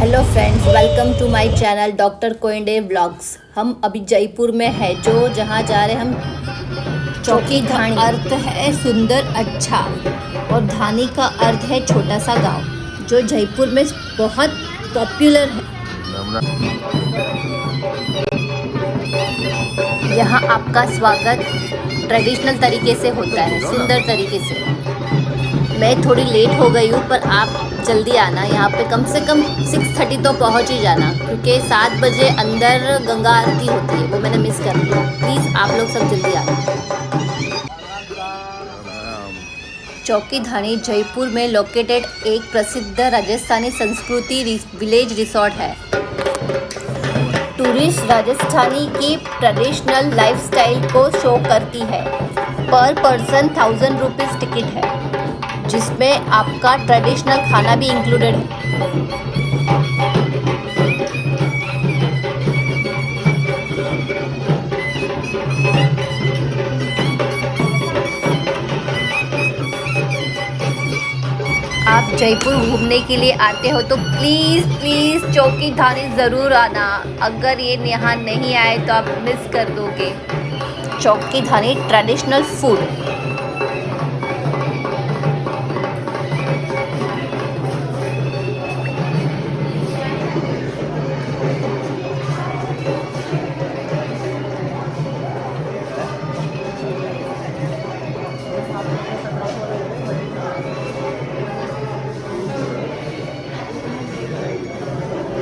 Hello friends, welcome to my channel doctor कोइंडे vlogs. हम अभी जयपुर में है जो जहाँ जा रहे हम चौकी धानी। अर्थ है सुंदर अच्छा और धानी का अर्थ है छोटा सा गांव जो जयपुर में बहुत पॉपुलर है। यहाँ आपका स्वागत ट्रेडिशनल तरीके से होता है, सुंदर तरीके से। मैं थोड़ी लेट हो गई हूँ पर आप जल्दी आना। यहाँ पे कम से कम 6:30 तो पहुँच ही जाना क्योंकि 7 बजे अंदर गंगा आरती होती है, वो मैंने मिस कर दिया। प्लीज़ आप लोग सब जल्दी आना। चौकी धानी जयपुर में लोकेटेड एक प्रसिद्ध राजस्थानी संस्कृति विलेज रिसोर्ट है। टूरिस्ट राजस्थानी की ट्रेडिशनल लाइफस्टाइल को शो करती है। पर पर्सन 1000 रुपीज़ टिकट है जिसमें आपका ट्रेडिशनल खाना भी इंक्लूडेड है। आप जयपुर घूमने के लिए आते हो तो प्लीज़ चौकी धानी ज़रूर आना। अगर ये यहाँ नहीं आए तो आप मिस कर दोगे। चौकी धानी ट्रेडिशनल फूड।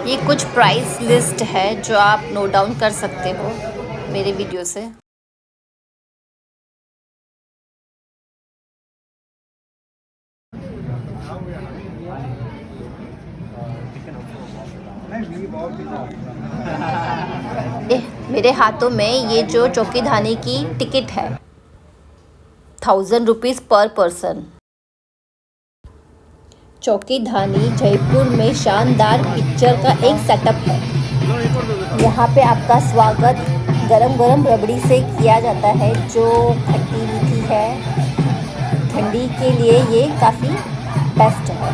ये कुछ प्राइस लिस्ट है जो आप नोट डाउन कर सकते हो मेरे वीडियो से। मेरे हाथों में ये जो चौकी धानी की टिकट है 1000 रुपीज़ पर पर्सन। चौकी धानी जयपुर में शानदार पिक्चर का एक सेटअप है। यहाँ पे आपका स्वागत गरम रबड़ी से किया जाता है जो खट्टी मीठी है। ठंडी के लिए ये काफ़ी बेस्ट है।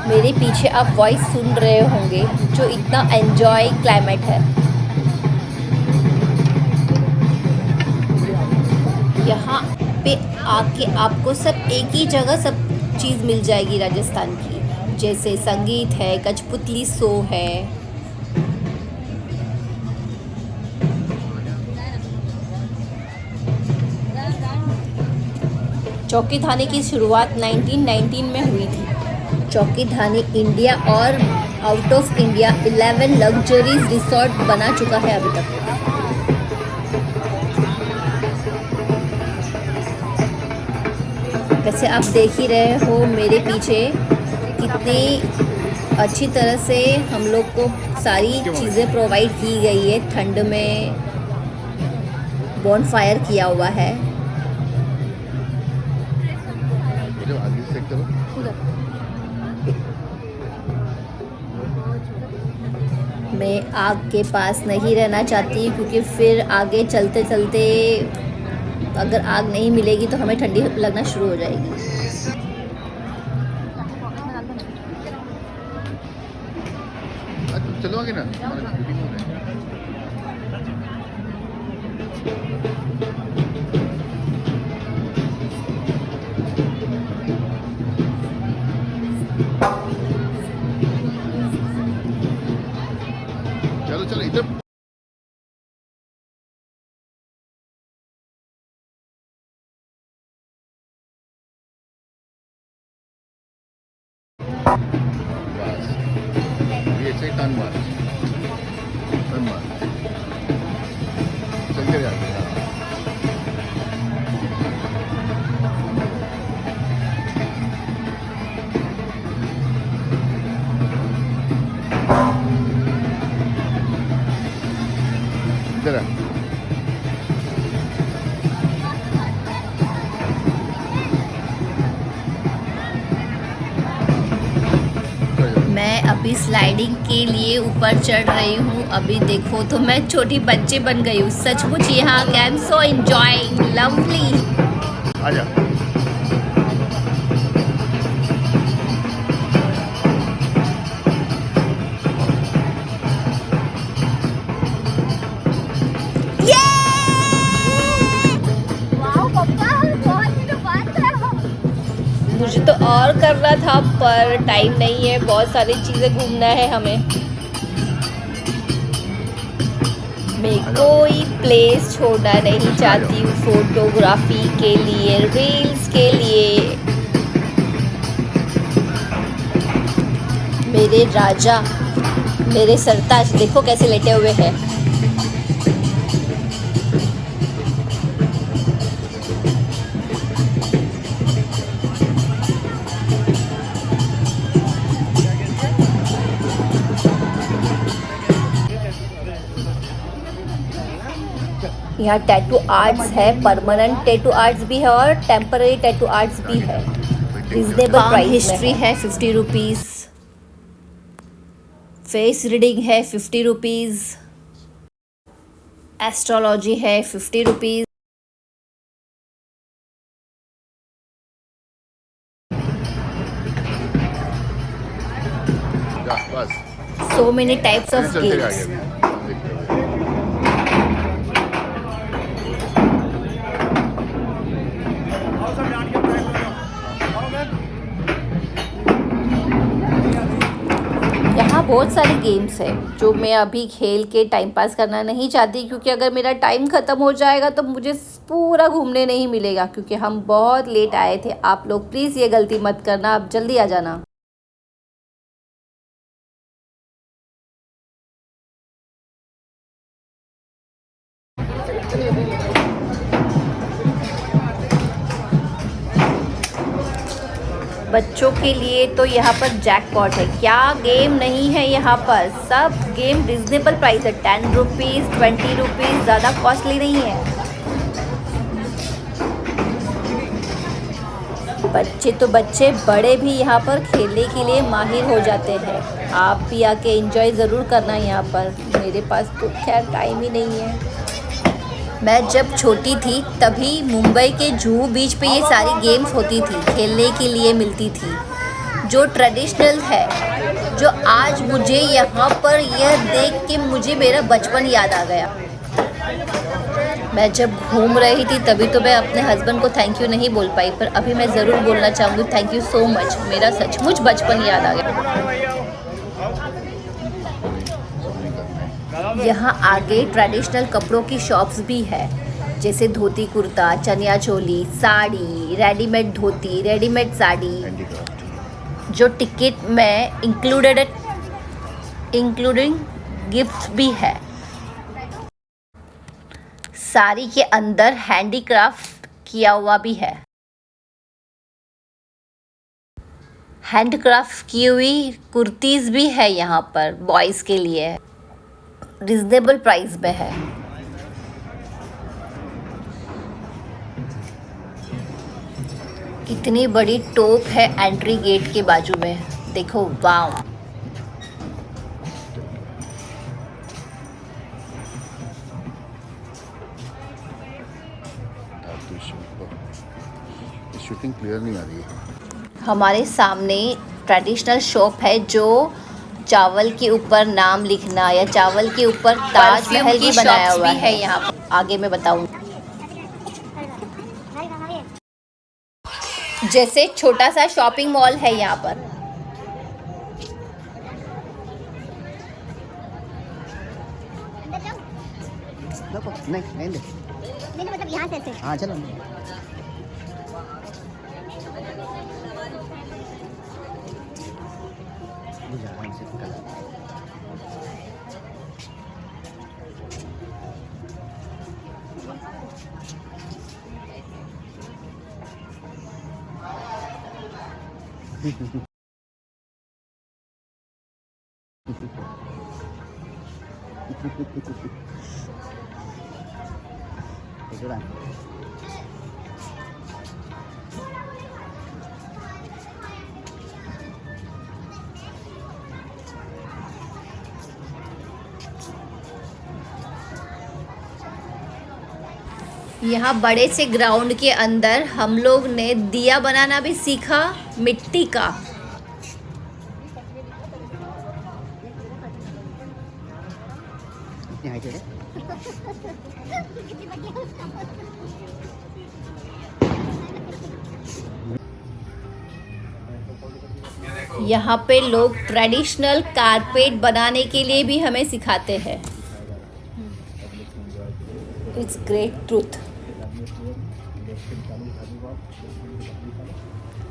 मेरे पीछे आप वॉइस सुन रहे होंगे जो इतना एन्जॉय क्लाइमेट है। यहाँ पे आके आपको सब एक ही जगह सब चीज़ मिल जाएगी राजस्थान की, जैसे संगीत है, कठपुतली शो है। चौकी धानी की शुरुआत 1919 में हुई थी। चौकी धानी इंडिया और out of India 11 luxuries resort बना चुका है अभी तक। वैसे आप देख ही रहे हो मेरे पीछे कितनी अच्छी तरह से हम लोग को सारी चीज़ें प्रोवाइड की गई है। ठंड में बॉनफायर किया हुआ है। मैं आग के पास नहीं रहना चाहती क्योंकि फिर आगे चलते चलते अगर आग नहीं मिलेगी तो हमें ठंडी लगना शुरू हो जाएगी। चलो आगे ना। चलो इधर। बस ये से टर्न मार चलते जाते हैं। इधर आ। मैं अभी स्लाइडिंग के लिए ऊपर चढ़ रही हूँ। अभी देखो तो मैं छोटी बच्चे बन गई हूँ सचमुच। यहाँ I am so enjoying lovely. आजा। और करना था पर टाइम नहीं है, बहुत सारी चीज़ें घूमना है हमें। मैं कोई प्लेस छोड़ना नहीं चाहती हूँ फोटोग्राफी के लिए, रील्स के लिए। मेरे राजा, मेरे सरताज देखो कैसे लेटे हुए हैं। यहाँ टैटू आर्ट्स है, परमानेंट टैटू आर्ट्स भी है और टेम्पररी टैटू आर्ट्स भी है। रिजनेबल प्राइस हिस्ट्री है 50 रुपीज़, फेस रीडिंग है 50 रुपीज़, एस्ट्रोलॉजी है 50 रुपीज़। बस सो मेनी टाइप्स ऑफ चलते गेम्स। आगे देखते हुए। यहाँ बहुत सारे गेम्स है जो मैं अभी खेल के टाइम पास करना नहीं चाहती, क्योंकि अगर मेरा टाइम ख़त्म हो जाएगा तो मुझे पूरा घूमने नहीं मिलेगा, क्योंकि हम बहुत लेट आए थे। आप लोग प्लीज़ ये गलती मत करना, आप जल्दी आ जाना। बच्चों के लिए तो यहाँ पर जैकपॉट है, क्या गेम नहीं है यहाँ पर। सब गेम रिजनेबल प्राइस है, 10 रुपीज़ 20 रुपीज़, ज़्यादा कॉस्टली नहीं है। बच्चे तो बच्चे, बड़े भी यहाँ पर खेलने के लिए माहिर हो जाते हैं। आप भी आके एंजॉय ज़रूर करना यहाँ पर। मेरे पास तो खैर टाइम ही नहीं है। मैं जब छोटी थी तभी मुंबई के जुहू बीच पे ये सारी गेम्स होती थी, खेलने के लिए मिलती थी, जो ट्रेडिशनल है। जो आज मुझे यहाँ पर यह देख के मुझे मेरा बचपन याद आ गया। मैं जब घूम रही थी तभी तो मैं अपने हस्बैंड को थैंक यू नहीं बोल पाई, पर अभी मैं ज़रूर बोलना चाहूँगी थैंक यू सो मच। मेरा सचमुच बचपन याद आ गया। यहाँ आगे ट्रेडिशनल कपड़ों की शॉप्स भी है, जैसे धोती कुर्ता, चनिया चोली, साड़ी, रेडीमेड धोती, रेडीमेड साड़ी, जो टिकट में इंक्लूडिंग गिफ्ट भी है। साड़ी के अंदर हैंडीक्राफ्ट किया हुआ भी है, हैंडक्राफ्ट की हुई कुर्तीज़ भी है यहाँ पर बॉयज़ के लिए, रिजनेबल प्राइस में है। कितनी बड़ी टोप है एंट्री गेट के बाजू में, देखो वाव। शूटिंग क्लियर नहीं आ रही है। हमारे सामने ट्रेडिशनल शॉप है, जो चावल के ऊपर नाम लिखना या चावल के ऊपर ताजमहल भी बनाया हुआ है। यहाँ पर आगे मैं बताऊँ, जैसे छोटा सा शॉपिंग मॉल है यहाँ पर। नहीं मतलब यहाँ से हाँ चलो। यहाँ बड़े से ग्राउंड के अंदर हम लोग ने दिया बनाना भी सीखा, मिट्टी का। यहाँ पे लोग ट्रेडिशनल कारपेट बनाने के लिए भी हमें सिखाते हैं। It's great truth.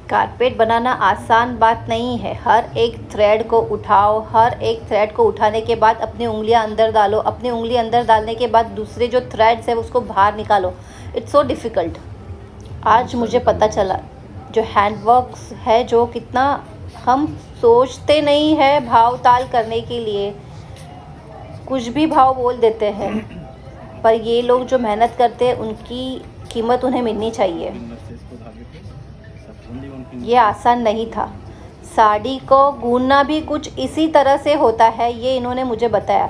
कारपेट बनाना आसान बात नहीं है। हर एक थ्रेड को उठाओ, हर एक थ्रेड को उठाने के बाद अपनी उंगलियां अंदर डालो, अपनी उंगली अंदर डालने के बाद दूसरे जो थ्रेड्स है उसको बाहर निकालो। It's so difficult. आज मुझे पता चला जो हैंडवर्क्स है, जो कितना हम सोचते नहीं है भाव ताल करने के लिए, कुछ भी भाव बोल देते हैं, पर ये लोग जो मेहनत करते हैं उनकी कीमत उन्हें मिलनी चाहिए। ये आसान नहीं था। साड़ी को गूंथना भी कुछ इसी तरह से होता है, ये इन्होंने मुझे बताया।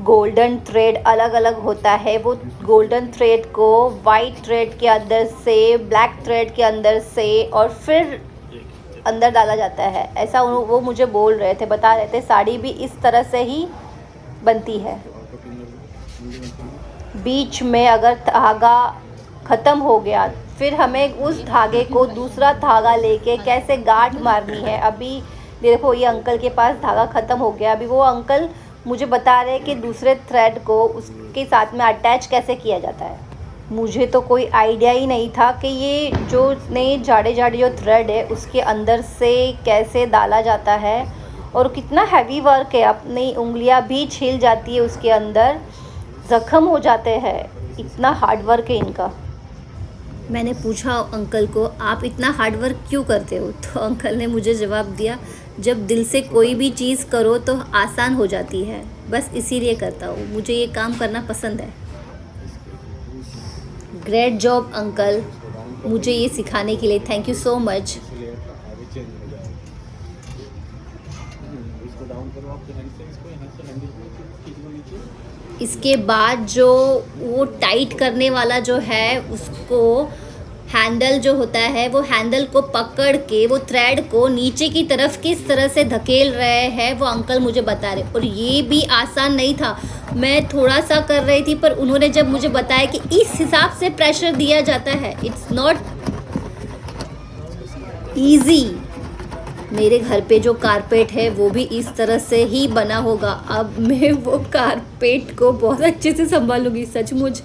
गोल्डन थ्रेड अलग अलग होता है, वो गोल्डन थ्रेड को वाइट थ्रेड के अंदर से, ब्लैक थ्रेड के अंदर से और फिर अंदर डाला जाता है। ऐसा वो मुझे बोल रहे थे, बता रहे थे। साड़ी भी इस तरह से ही बनती है। बीच में अगर धागा ख़त्म हो गया, फिर हमें उस धागे को दूसरा धागा लेके कैसे गांठ मारनी है। अभी देखो ये अंकल के पास धागा ख़त्म हो गया, अभी वो अंकल मुझे बता रहे हैं कि दूसरे थ्रेड को उसके साथ में अटैच कैसे किया जाता है। मुझे तो कोई आइडिया ही नहीं था कि ये जो नए जाड़े जाड़े जो थ्रेड है उसके अंदर से कैसे डाला जाता है, और कितना हैवी वर्क है। अपनी उंगलियां भी छिल जाती है, उसके अंदर ज़ख्म हो जाते हैं। इतना हार्ड वर्क है इनका। मैंने पूछा अंकल को, आप इतना हार्ड वर्क क्यों करते हो? तो अंकल ने मुझे जवाब दिया, जब दिल से कोई भी चीज़ करो तो आसान हो जाती है, बस इसीलिए करता हूँ। मुझे ये काम करना पसंद है। ग्रेट जॉब अंकल, मुझे ये सिखाने के लिए थैंक यू सो मच। इसके बाद जो वो टाइट करने वाला जो है, उसको हैंडल जो होता है, वो हैंडल को पकड़ के वो थ्रेड को नीचे की तरफ किस तरह से धकेल रहे हैं वो अंकल मुझे बता रहे। और ये भी आसान नहीं था। मैं थोड़ा सा कर रही थी, पर उन्होंने जब मुझे बताया कि इस हिसाब से प्रेशर दिया जाता है, इट्स नॉट ईजी। मेरे घर पे जो कारपेट है वो भी इस तरह से ही बना होगा। अब मैं वो कारपेट को बहुत अच्छे से संभालूंगी। सचमुच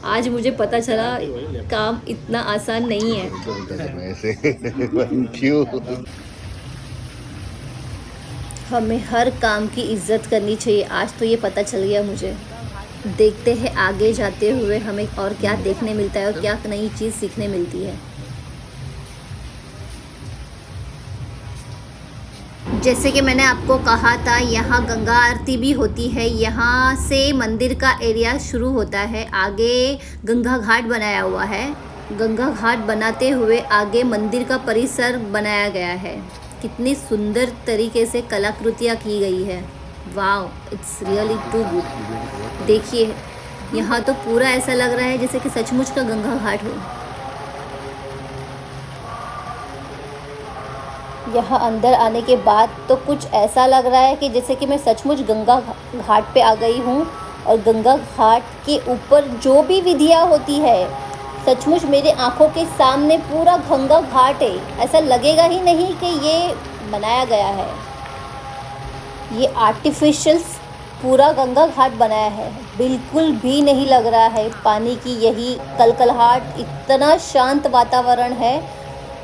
आज मुझे पता चला काम इतना आसान नहीं है। हमें हर काम की इज्जत करनी चाहिए। आज तो ये पता चल गया मुझे। देखते हैं आगे जाते हुए हमें और क्या देखने मिलता है और क्या नई चीज़ सीखने मिलती है। जैसे कि मैंने आपको कहा था, यहाँ गंगा आरती भी होती है। यहाँ से मंदिर का एरिया शुरू होता है, आगे गंगा घाट बनाया हुआ है। गंगा घाट बनाते हुए आगे मंदिर का परिसर बनाया गया है। कितनी सुंदर तरीके से कलाकृतियाँ की गई है। वाव, इट्स रियली टू गुड। देखिए यहाँ तो पूरा ऐसा लग रहा है जैसे कि सचमुच का गंगा घाट हो। यहाँ अंदर आने के बाद तो कुछ ऐसा लग रहा है कि जैसे कि मैं सचमुच गंगा घाट पे आ गई हूँ। और गंगा घाट के ऊपर जो भी विधियाँ होती है, सचमुच मेरे आँखों के सामने पूरा गंगा घाट है। ऐसा लगेगा ही नहीं कि ये बनाया गया है। ये आर्टिफिशियल पूरा गंगा घाट बनाया है, बिल्कुल भी नहीं लग रहा है पानी की यही कलकलाहट। इतना शांत वातावरण है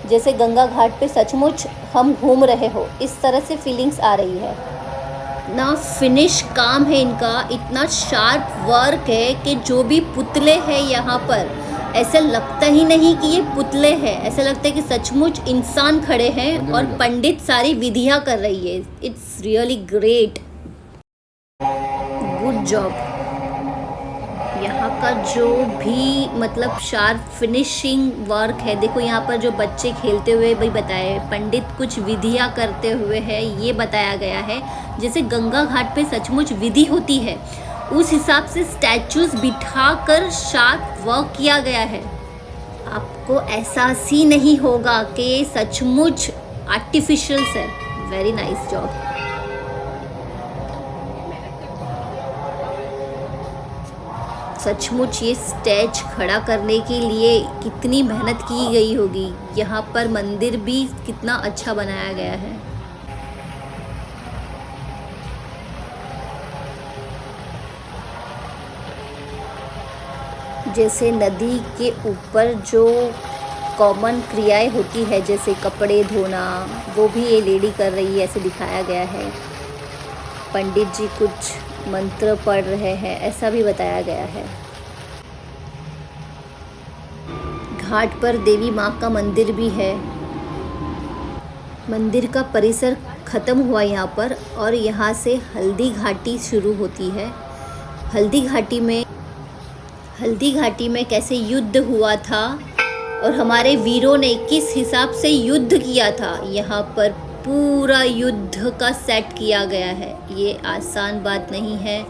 जैसे गंगा घाट पे सचमुच हम घूम रहे हो, इस तरह से फीलिंग्स आ रही है। ना फिनिश काम है इनका, इतना शार्प वर्क है कि जो भी पुतले हैं यहाँ पर, ऐसा लगता ही नहीं कि ये पुतले हैं। ऐसा लगता है कि सचमुच इंसान खड़े हैं और पंडित सारी विधियाँ कर रही है। It's really great, good job. यहाँ का जो भी मतलब शार्प फिनिशिंग वर्क है, देखो यहाँ पर जो बच्चे खेलते हुए भी बताए, पंडित कुछ विधियाँ करते हुए है, ये बताया गया है। जैसे गंगा घाट पे सचमुच विधि होती है, उस हिसाब से स्टैचूज बिठाकर शार्प वर्क किया गया है। आपको एहसास ही नहीं होगा कि ये सचमुच आर्टिफिशियल है। Very nice job. सचमुच ये स्टेज खड़ा करने के लिए कितनी मेहनत की गई होगी। यहाँ पर मंदिर भी कितना अच्छा बनाया गया है। जैसे नदी के ऊपर जो कॉमन क्रियाएं होती है जैसे कपड़े धोना, वो भी ये लेडी कर रही है, ऐसे दिखाया गया है। पंडित जी कुछ मंत्र पढ़ रहे हैं, ऐसा भी बताया गया है। घाट पर देवी माँ का मंदिर भी है। मंदिर का परिसर ख़त्म हुआ यहाँ पर और यहाँ से हल्दी घाटी शुरू होती है। हल्दी घाटी में कैसे युद्ध हुआ था और हमारे वीरों ने किस हिसाब से युद्ध किया था, यहाँ पर पूरा युद्ध का सेट किया गया है। ये आसान बात नहीं है।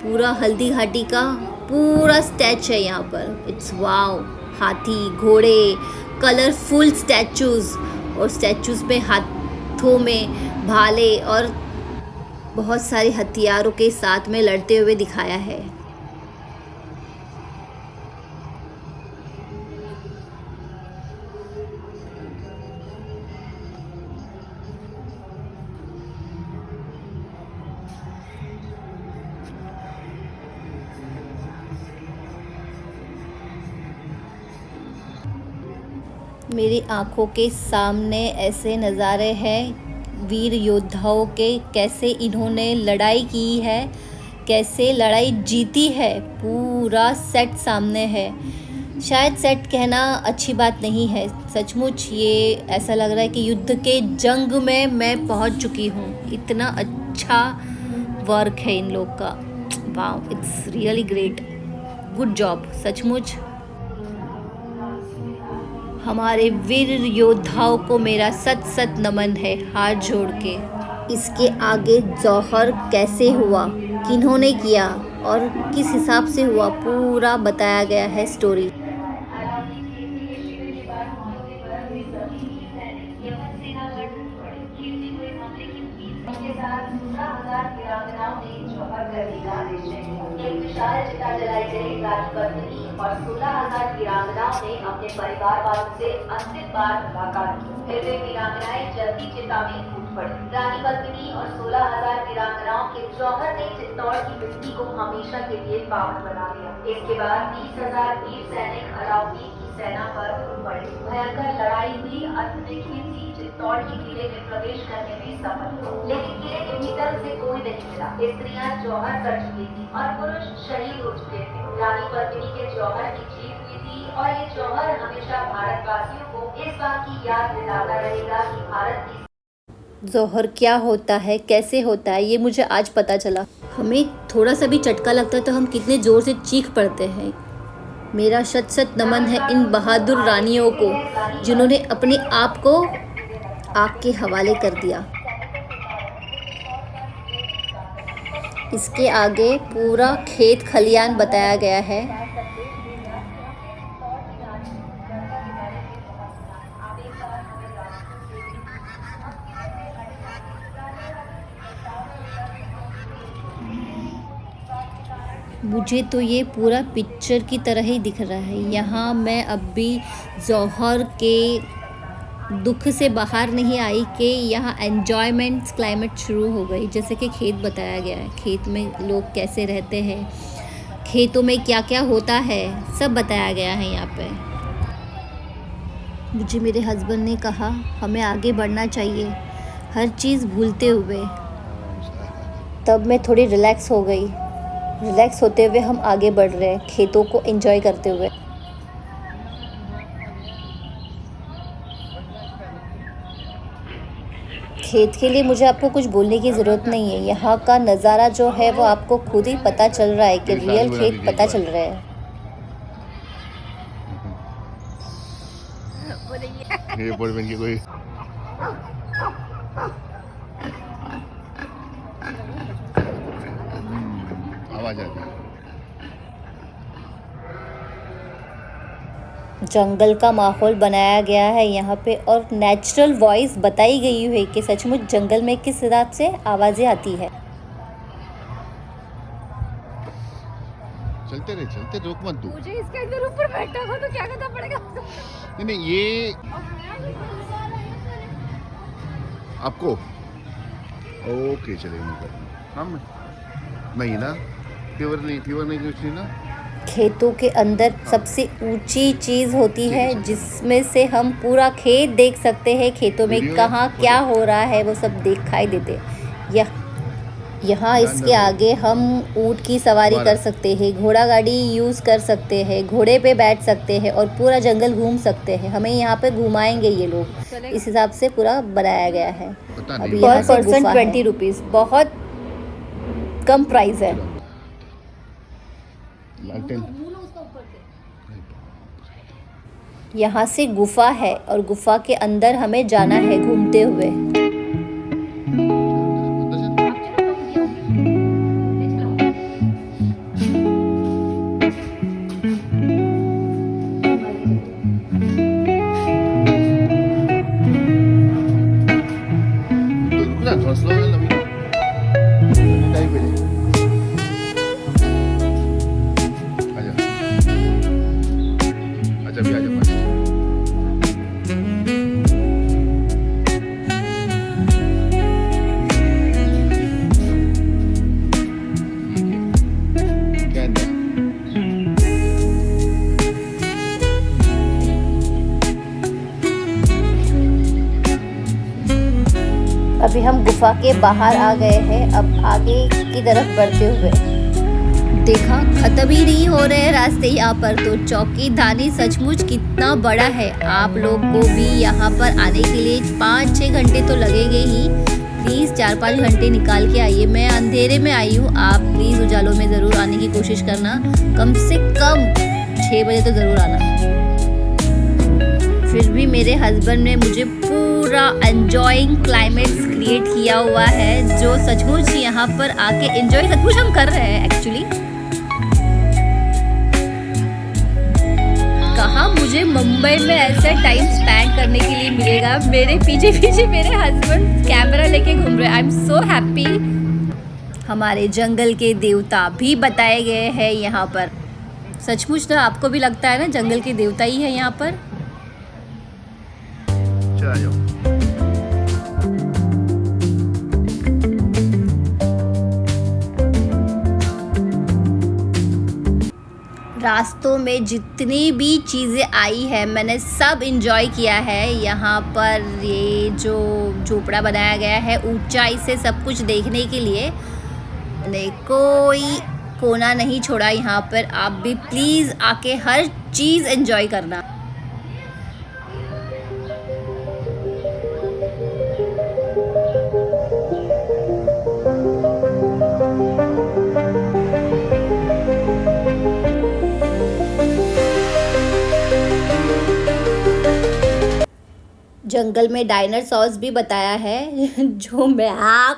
पूरा हल्दी घाटी का पूरा स्टैच है यहाँ पर। इट्स वाव। हाथी, घोड़े, कलरफुल स्टैचूज़ और स्टैचूज़ में हाथों में भाले और बहुत सारे हथियारों के साथ में लड़ते हुए दिखाया है। मेरी आँखों के सामने ऐसे नज़ारे हैं वीर योद्धाओं के, कैसे इन्होंने लड़ाई की है, कैसे लड़ाई जीती है। पूरा सेट सामने है। शायद सेट कहना अच्छी बात नहीं है, सचमुच ये ऐसा लग रहा है कि युद्ध के जंग में मैं पहुंच चुकी हूँ। इतना अच्छा वर्क है इन लोग का। Wow, it's really great, good job. सचमुच हमारे वीर योद्धाओं को मेरा सत सत नमन है, हाथ जोड़ के। इसके आगे जौहर कैसे हुआ, किन्होंने किया और किस हिसाब से हुआ, पूरा बताया गया है स्टोरी। एक विशाल चिता जलाई गई रानी पद्मिनी और 16,000 वीरांगनाओं ने अपने परिवार वालों से अंतिम बार मुलाकात की। फिर वे वीरांगनाएं जल्दी चिता में फूट पड़ी। रानी पद्मिनी और 16,000 वीरांगनाओं के जौहर ने चित्तौड़ की मिट्टी को हमेशा के लिए पावन बना दिया। इसके बाद 30,000 वीर सैनिक अलाउद्दीन की सेना पर उमड़ पड़े। भयंकर लड़ाई हुई। अंत में खिलजी चित्तौड़ के किले में प्रवेश करने में सफल हुआ, लेकिन किले के भीतर से कोई नहीं मिला। स्त्रियां जौहर कर चुकी थी और पुरुष शहीद हो चुके थे। रानी पद्मिनी के जौहर की जीत हुई थी और ये जौहर हमेशा भारतवासियों को इस बात की याद दिलाता रहेगा कि भारत की जौहर क्या होता है, कैसे होता है, ये मुझे आज पता चला। हमें थोड़ा सा भी चटका लगता है तो हम कितने ज़ोर से चीख पड़ते हैं। मेरा शत शत नमन है इन बहादुर रानियों को जिन्होंने अपने आप को आग के हवाले कर दिया। इसके आगे पूरा खेत खलियान बताया गया है। मुझे तो ये पूरा पिक्चर की तरह ही दिख रहा है। यहाँ मैं अब भी जौहर के दुख से बाहर नहीं आई कि यहाँ एन्जॉयमेंट क्लाइमेट शुरू हो गई। जैसे कि खेत बताया गया है, खेत में लोग कैसे रहते हैं, खेतों में क्या क्या होता है, सब बताया गया है यहाँ पे। मुझे मेरे हस्बैंड ने कहा हमें आगे बढ़ना चाहिए, हर चीज़ भूलते हुए। तब मैं थोड़ी रिलैक्स हो गई। रिलैक्स होते हुए हम आगे बढ़ रहे हैं, खेतों को एंजॉय करते हुए। खेत के लिए मुझे आपको कुछ बोलने की ज़रूरत नहीं है। यहाँ का नज़ारा जो है वो आपको खुद ही पता चल रहा है कि रियल खेत पता चल रहा है। ये बोल बन के कोई आवाज आती है। जंगल का माहौल बनाया गया है यहाँ पे और नेचुरल वॉइस बताई गई है कि सचमुच जंगल में किस हिसाब से आवाज़ें आती है। चलते रहे, चलते, रोक मत तू। मुझे इसके अंदर ऊपर बैठा हो तो क्या करना पड़ेगा? नहीं नहीं, ये आपको ओके चलेगा। हम नहीं ना, फीवर नहीं कुछ नहीं ना। खेतों के अंदर सबसे ऊंची चीज़ होती है जिसमें से हम पूरा खेत देख सकते हैं। खेतों में कहाँ क्या हो रहा है वो सब दिखाई देते। यहाँ इसके आगे हम ऊँट की सवारी कर सकते हैं, घोड़ा गाड़ी यूज़ कर सकते हैं, घोड़े पे बैठ सकते हैं और पूरा जंगल घूम सकते हैं। हमें यहाँ पे घुमाएंगे ये लोग, इस हिसाब से पूरा बनाया गया है। अभी पर पर्सन 20 रुपीज़, बहुत कम प्राइस है। यहाँ से गुफा है और गुफा के अंदर हमें जाना है घूमते हुए। अभी हम गुफा के बाहर आ गए हैं। अब आगे की तरफ बढ़ते हुए देखा खत्म ही नहीं हो रहे रास्ते यहाँ पर। तो चौकी धानी सचमुच कितना बड़ा है। आप लोग को भी यहाँ पर आने के लिए 5-6 घंटे तो लगेंगे ही। प्लीज़ 4-5 घंटे निकाल के आइए। मैं अंधेरे में आई हूँ, आप प्लीज़ उजालों में ज़रूर आने की कोशिश करना। कम से कम 6 बजे तो ज़रूर आना। फिर भी मेरे हस्बैंड ने मुझे पूरा एंजॉइंग क्लाइमेट्स क्रिएट किया हुआ है, जो सचमुच यहाँ पर आके एंजॉय सचमुच हम कर रहे हैं एक्चुअली। कहाँ मुझे मुंबई में ऐसा टाइम स्पेंड करने के लिए मिलेगा। मेरे पीछे पीछे मेरे हस्बैंड कैमरा लेके घूम रहे हैं। I am so happy. हमारे जंगल के देवता भी बताए गए हैं यहाँ पर। सचमुच ना आपको भी लगता है ना जंगल के देवता ही है यहाँ पर। रास्तों में जितनी भी चीज़ें आई है मैंने सब इंजॉय किया है। यहाँ पर ये जो झोपड़ा बनाया गया है ऊंचाई से सब कुछ देखने के लिए, मैंने कोई कोना नहीं छोड़ा यहाँ पर। आप भी प्लीज़ आके हर चीज़ एंजॉय करना। जंगल में डायनासोर्स भी बताया है, जो मैं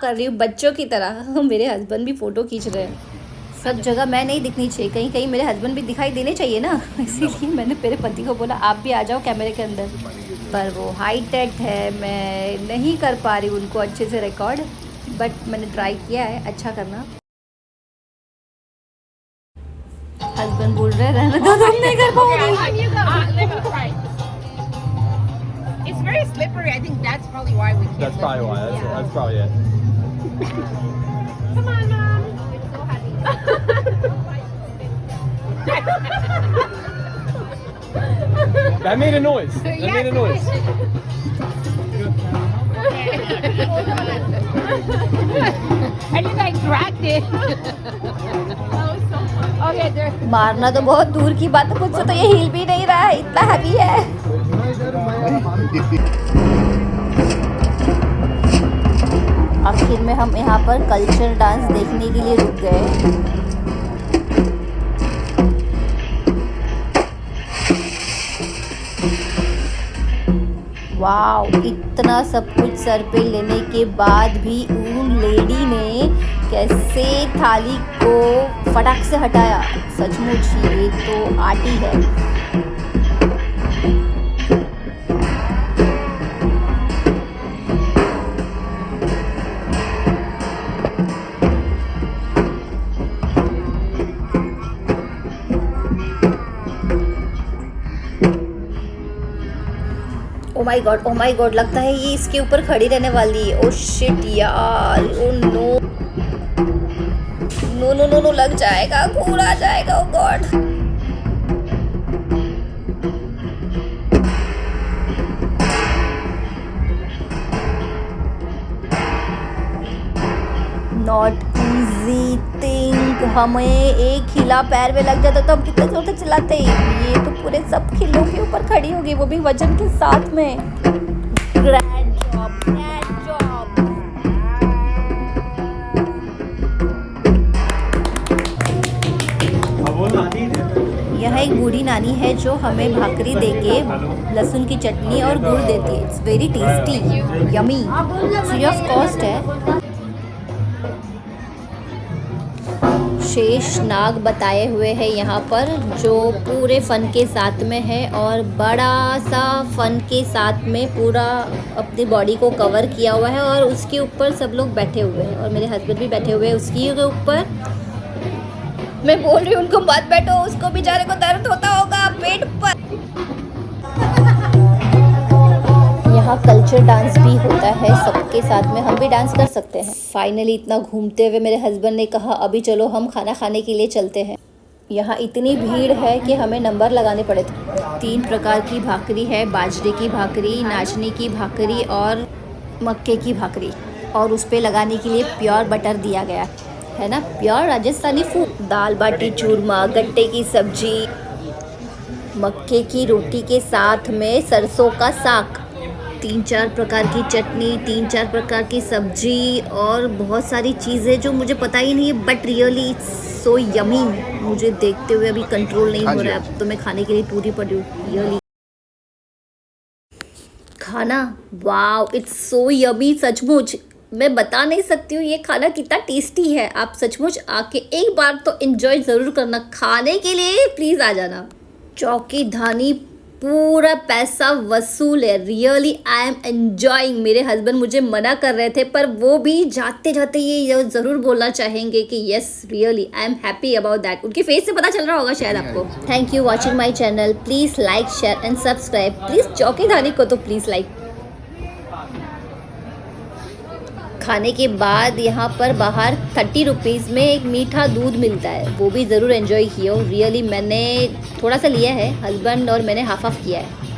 कर रही हूँ बच्चों की तरह। मेरे हस्बैंड भी फ़ोटो खींच रहे हैं। सब जगह मैं नहीं दिखनी चाहिए, कहीं कहीं मेरे हस्बैंड भी दिखाई देने चाहिए ना। इसीलिए मैंने मेरे पति को बोला आप भी आ जाओ कैमरे के अंदर, पर वो हाईटेक है, मैं नहीं कर पा रही उनको अच्छे से रिकॉर्ड, बट मैंने ट्राई किया है अच्छा करना। हस्बैंड बोल रहे रहने दो, तुम नहीं कर पाओगे। It's very slippery. I think that's probably why we can't. That's probably why. That's probably it. Come on, Mom. I'm so happy. That made a noise. That made a noise. And you like dragged it. Okay, there. मारना तो बहुत दूर की बात है, मुझसे तो ये हिल भी नहीं रहा है, इतना हैवी है। आखिर में हम यहाँ पर कल्चर डांस देखने के लिए रुक गए। वाओ, इतना सब कुछ सर पे लेने के बाद भी उन लेडी ने कैसे थाली को फटाक से हटाया। सचमुच ये तो आर्टी है। ओ माय गॉड, लगता है ये इसके ऊपर खड़ी रहने वाली है। ओ शिट यार, oh no, no no no no, लग जाएगा, खून आ जाएगा, oh God. Not easy thing. हमें एक हिला पैर में लग जाता तो हम कितने जोर से चिल्लाते। ये तो पूरे सब खिलों के ऊपर खड़ी होगी, वो भी वजन के साथ में। Grand job, grand job. यह एक बूढ़ी नानी है जो हमें भाकरी देके लहसुन की चटनी और गुड़ देती है। It's very tasty, yummy, free of cost है। शेष नाग बताए हुए हैं यहाँ पर, जो पूरे फन के साथ में है और बड़ा सा फन के साथ में पूरा अपनी बॉडी को कवर किया हुआ है और उसके ऊपर सब लोग बैठे हुए हैं और मेरे हस्बैंड भी बैठे हुए हैं उसकी के ऊपर। मैं बोल रही हूँ उनको मत बैठो, उसको बेचारे को दर्द होता होगा पेट पर। यहाँ कल्चर डांस भी होता है सबके साथ में, हम भी डांस कर सकते हैं। फाइनली इतना घूमते हुए मेरे हस्बैंड ने कहा अभी चलो हम खाना खाने के लिए चलते हैं। यहाँ इतनी भीड़ है कि हमें नंबर लगाने पड़े थे। 3 प्रकार की भाकरी है, बाजरे की भाकरी, नाचनी की भाकरी और मक्के की भाकरी, और उस पर लगाने के लिए प्योर बटर दिया गया है ना, प्योर राजस्थानी फूड। दाल बाटी चूरमा, गट्टे की सब्जी, मक्के की रोटी के साथ में सरसों का साग, 3-4 प्रकार की चटनी, 3-4 प्रकार की सब्जी और बहुत सारी चीज़ें जो मुझे पता ही नहीं है, but really it's so yummy. मुझे देखते हुए अभी कंट्रोल नहीं हो रहा है, अब तो मैं खाने के लिए टूटी पड़ी हूँ। रियली खाना, वाव, इट्स सो यमी। सचमुच मैं बता नहीं सकती हूँ ये खाना कितना टेस्टी है। आप सचमुच आके एक बार तो एंजॉय ज़रूर करना। खाने के लिए प्लीज़ आ जाना। चौकी धानी पूरा पैसा वसूल है। Really I am enjoying. मेरे हस्बैंड मुझे मना कर रहे थे पर वो भी जाते जाते ये ज़रूर बोलना चाहेंगे कि yes really I am happy about that. उनके फेस से पता चल रहा होगा शायद आपको। Thank you watching my channel. Please like share and subscribe. Please चौकी धानी को तो प्लीज़ लाइक। खाने के बाद यहाँ पर बाहर 30 रुपीज़ में एक मीठा दूध मिलता है, वो भी ज़रूर एंजॉय किया। रियली मैंने थोड़ा सा लिया है, हस्बैंड और मैंने हाफ किया है।